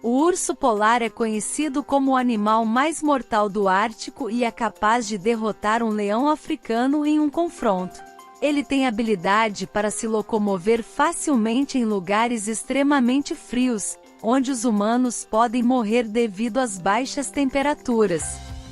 O urso polar é conhecido como o animal mais mortal do Ártico e é capaz de derrotar um leão africano em um confronto. Ele tem habilidade para se locomover facilmente em lugares extremamente frios, onde os humanos podem morrer devido às baixas temperaturas.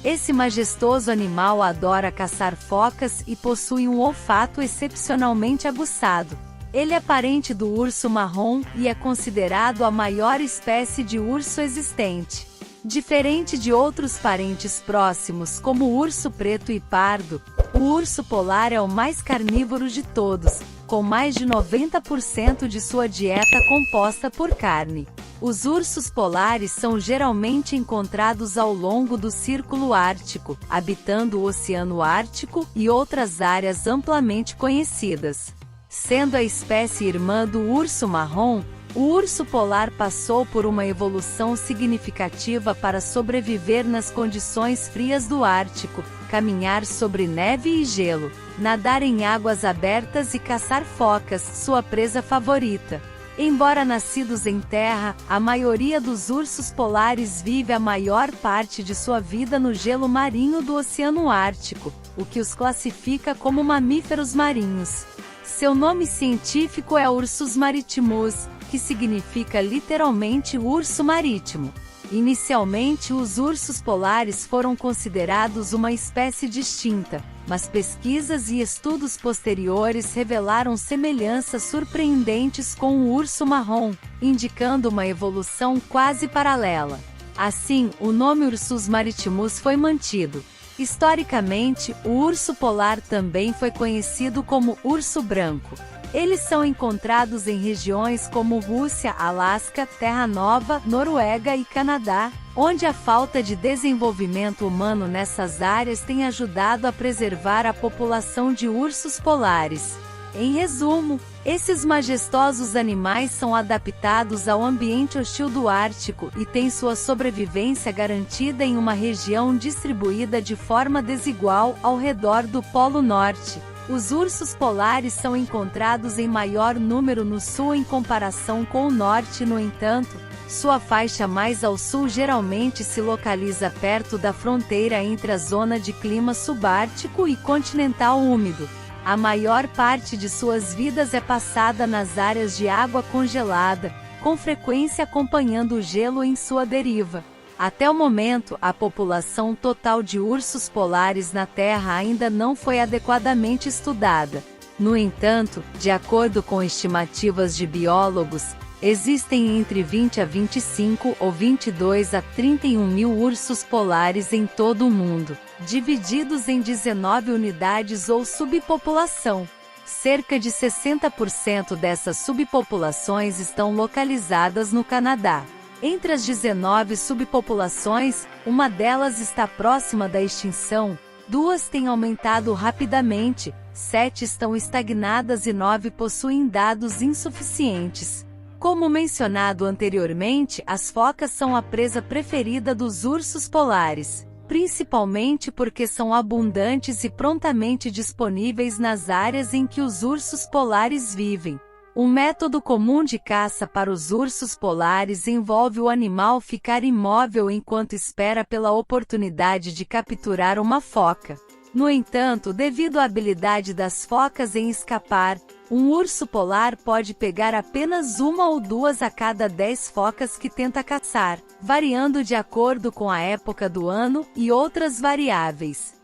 Esse majestoso animal adora caçar focas e possui um olfato excepcionalmente aguçado. Ele é parente do urso marrom e é considerado a maior espécie de urso existente. Diferente de outros parentes próximos como o urso preto e pardo, o urso polar é o mais carnívoro de todos, com mais de 90% de sua dieta composta por carne. Os ursos polares são geralmente encontrados ao longo do Círculo Ártico, habitando o Oceano Ártico e outras áreas amplamente conhecidas. Sendo a espécie irmã do urso marrom, o urso polar passou por uma evolução significativa para sobreviver nas condições frias do Ártico, caminhar sobre neve e gelo, nadar em águas abertas e caçar focas, sua presa favorita. Embora nascidos em terra, a maioria dos ursos polares vive a maior parte de sua vida no gelo marinho do Oceano Ártico, o que os classifica como mamíferos marinhos. Seu nome científico é Ursus maritimus, que significa literalmente urso marítimo. Inicialmente, os ursos polares foram considerados uma espécie distinta, mas pesquisas e estudos posteriores revelaram semelhanças surpreendentes com o urso marrom, indicando uma evolução quase paralela. Assim, o nome Ursus maritimus foi mantido. Historicamente, o urso polar também foi conhecido como urso branco. Eles são encontrados em regiões como Rússia, Alasca, Terra Nova, Noruega e Canadá, onde a falta de desenvolvimento humano nessas áreas tem ajudado a preservar a população de ursos polares. Em resumo, esses majestosos animais são adaptados ao ambiente hostil do Ártico e têm sua sobrevivência garantida em uma região distribuída de forma desigual ao redor do Polo Norte. Os ursos polares são encontrados em maior número no sul em comparação com o norte, no entanto, sua faixa mais ao sul geralmente se localiza perto da fronteira entre a zona de clima subártico e continental úmido. A maior parte de suas vidas é passada nas áreas de água congelada, com frequência acompanhando o gelo em sua deriva. Até o momento, a população total de ursos polares na Terra ainda não foi adequadamente estudada. No entanto, de acordo com estimativas de biólogos, existem entre 20 a 25 ou 22 a 31 mil ursos polares em todo o mundo, divididos em 19 unidades ou subpopulação. Cerca de 60% dessas subpopulações estão localizadas no Canadá. Entre as 19 subpopulações, uma delas está próxima da extinção, 2 têm aumentado rapidamente, 7 estão estagnadas e 9 possuem dados insuficientes. Como mencionado anteriormente, as focas são a presa preferida dos ursos polares, principalmente porque são abundantes e prontamente disponíveis nas áreas em que os ursos polares vivem. Um método comum de caça para os ursos polares envolve o animal ficar imóvel enquanto espera pela oportunidade de capturar uma foca. No entanto, devido à habilidade das focas em escapar, um urso polar pode pegar apenas 1 ou 2 a cada 10 focas que tenta caçar, variando de acordo com a época do ano e outras variáveis.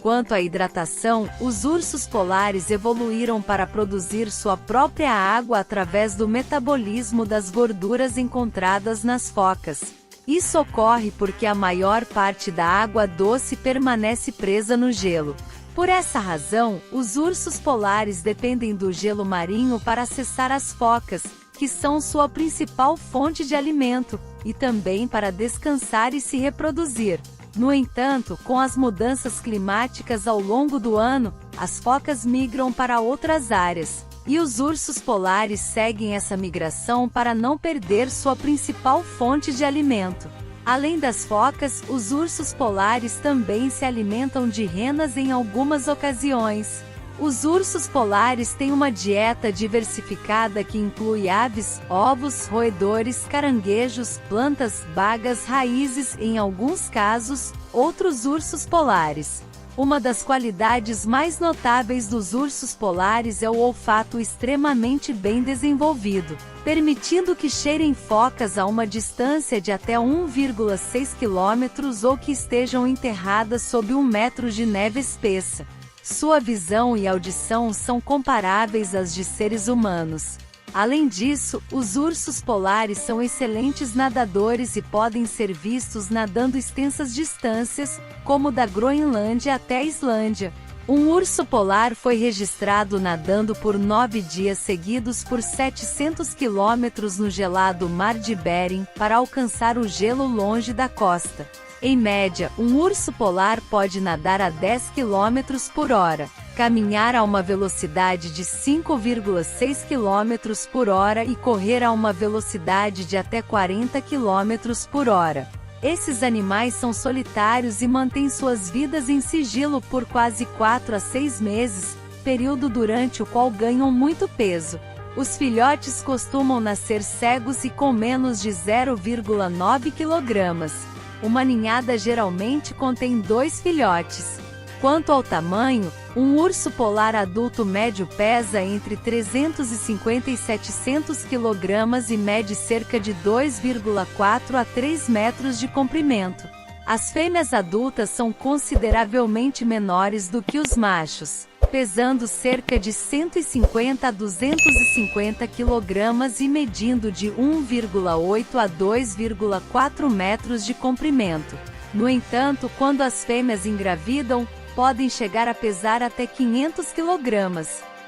Quanto à hidratação, os ursos polares evoluíram para produzir sua própria água através do metabolismo das gorduras encontradas nas focas. Isso ocorre porque a maior parte da água doce permanece presa no gelo. Por essa razão, os ursos polares dependem do gelo marinho para acessar as focas, que são sua principal fonte de alimento, e também para descansar e se reproduzir. No entanto, com as mudanças climáticas ao longo do ano, as focas migram para outras áreas, e os ursos polares seguem essa migração para não perder sua principal fonte de alimento. Além das focas, os ursos polares também se alimentam de renas em algumas ocasiões. Os ursos polares têm uma dieta diversificada que inclui aves, ovos, roedores, caranguejos, plantas, bagas, raízes e, em alguns casos, outros ursos polares. Uma das qualidades mais notáveis dos ursos polares é o olfato extremamente bem desenvolvido, permitindo que cheirem focas a uma distância de até 1,6 km ou que estejam enterradas sob 1 metro de neve espessa. Sua visão e audição são comparáveis às de seres humanos. Além disso, os ursos polares são excelentes nadadores e podem ser vistos nadando extensas distâncias, como da Groenlândia até a Islândia. Um urso polar foi registrado nadando por 9 dias seguidos por 700 quilômetros no gelado Mar de Bering para alcançar o gelo longe da costa. Em média, um urso polar pode nadar a 10 km por hora, caminhar a uma velocidade de 5,6 km por hora e correr a uma velocidade de até 40 km por hora. Esses animais são solitários e mantêm suas vidas em sigilo por quase 4 a 6 meses, período durante o qual ganham muito peso. Os filhotes costumam nascer cegos e com menos de 0,9 kg. Uma ninhada geralmente contém 2 filhotes. Quanto ao tamanho, um urso polar adulto médio pesa entre 350 e 700 kg e mede cerca de 2,4 a 3 metros de comprimento. As fêmeas adultas são consideravelmente menores do que os machos, pesando cerca de 150 a 250 kg e medindo de 1,8 a 2,4 metros de comprimento. No entanto, quando as fêmeas engravidam, podem chegar a pesar até 500 kg.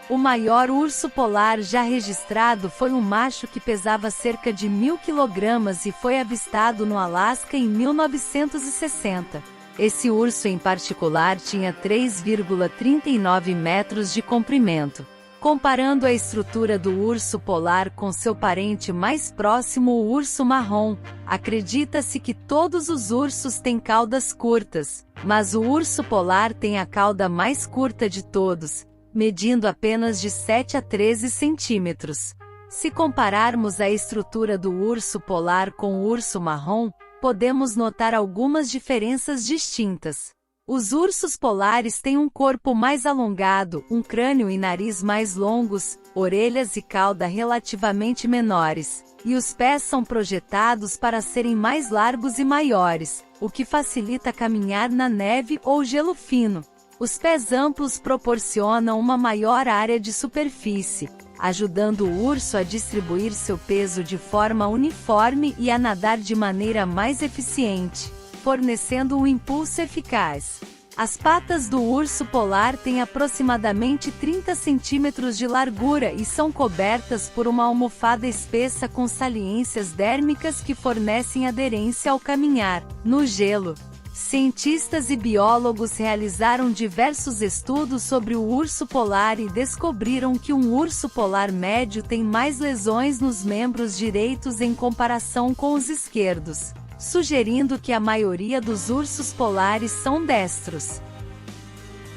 O maior urso polar já registrado foi um macho que pesava cerca de 1.000 kg e foi avistado no Alasca em 1960. Esse urso em particular tinha 3,39 metros de comprimento. Comparando a estrutura do urso polar com seu parente mais próximo, o urso marrom, acredita-se que todos os ursos têm caudas curtas, mas o urso polar tem a cauda mais curta de todos, medindo apenas de 7 a 13 centímetros. Se compararmos a estrutura do urso polar com o urso marrom, podemos notar algumas diferenças distintas. Os ursos polares têm um corpo mais alongado, um crânio e nariz mais longos, orelhas e cauda relativamente menores, e os pés são projetados para serem mais largos e maiores, o que facilita caminhar na neve ou gelo fino. Os pés amplos proporcionam uma maior área de superfície, ajudando o urso a distribuir seu peso de forma uniforme e a nadar de maneira mais eficiente, fornecendo um impulso eficaz. As patas do urso polar têm aproximadamente 30 centímetros de largura e são cobertas por uma almofada espessa com saliências dérmicas que fornecem aderência ao caminhar no gelo. Cientistas e biólogos realizaram diversos estudos sobre o urso polar e descobriram que um urso polar médio tem mais lesões nos membros direitos em comparação com os esquerdos, sugerindo que a maioria dos ursos polares são destros.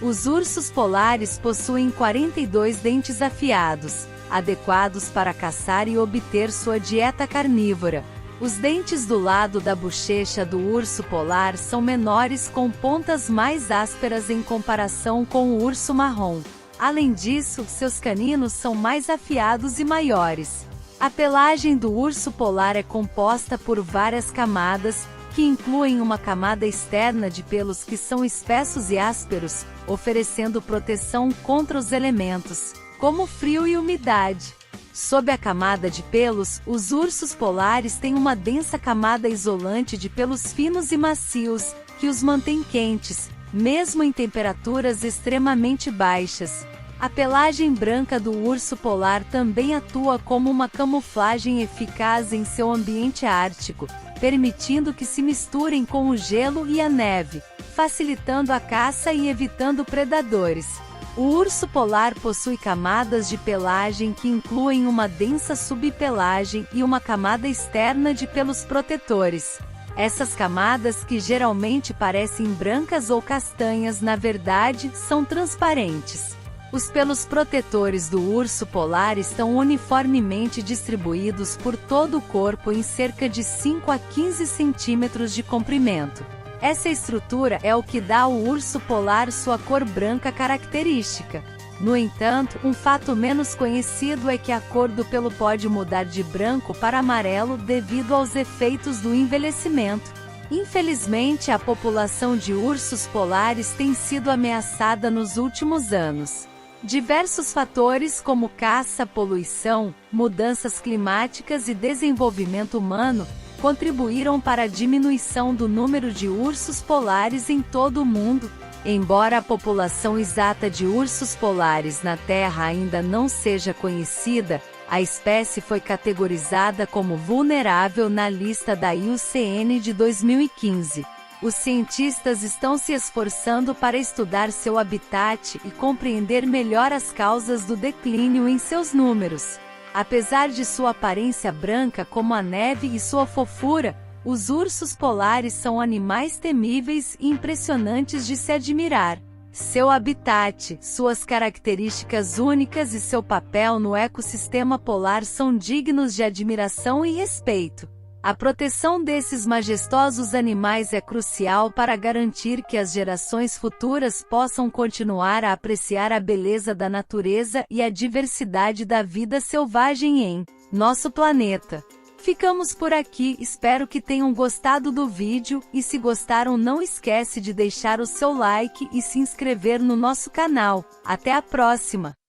Os ursos polares possuem 42 dentes afiados, adequados para caçar e obter sua dieta carnívora. Os dentes do lado da bochecha do urso polar são menores, com pontas mais ásperas em comparação com o urso marrom. Além disso, seus caninos são mais afiados e maiores. A pelagem do urso polar é composta por várias camadas, que incluem uma camada externa de pelos que são espessos e ásperos, oferecendo proteção contra os elementos, como frio e umidade. Sob a camada de pelos, os ursos polares têm uma densa camada isolante de pelos finos e macios, que os mantém quentes, mesmo em temperaturas extremamente baixas. A pelagem branca do urso polar também atua como uma camuflagem eficaz em seu ambiente ártico, permitindo que se misturem com o gelo e a neve, facilitando a caça e evitando predadores. O urso polar possui camadas de pelagem que incluem uma densa subpelagem e uma camada externa de pelos protetores. Essas camadas, que geralmente parecem brancas ou castanhas, na verdade, são transparentes. Os pelos protetores do urso polar estão uniformemente distribuídos por todo o corpo em cerca de 5 a 15 centímetros de comprimento. Essa estrutura é o que dá ao urso polar sua cor branca característica. No entanto, um fato menos conhecido é que a cor do pelo pode mudar de branco para amarelo devido aos efeitos do envelhecimento. Infelizmente, a população de ursos polares tem sido ameaçada nos últimos anos. Diversos fatores como caça, poluição, mudanças climáticas e desenvolvimento humano contribuíram para a diminuição do número de ursos polares em todo o mundo. Embora a população exata de ursos polares na Terra ainda não seja conhecida, a espécie foi categorizada como vulnerável na lista da IUCN de 2015. Os cientistas estão se esforçando para estudar seu habitat e compreender melhor as causas do declínio em seus números. Apesar de sua aparência branca como a neve e sua fofura, os ursos polares são animais temíveis e impressionantes de se admirar. Seu habitat, suas características únicas e seu papel no ecossistema polar são dignos de admiração e respeito. A proteção desses majestosos animais é crucial para garantir que as gerações futuras possam continuar a apreciar a beleza da natureza e a diversidade da vida selvagem em nosso planeta. Ficamos por aqui, espero que tenham gostado do vídeo, e se gostaram não esquece de deixar o seu like e se inscrever no nosso canal. Até a próxima!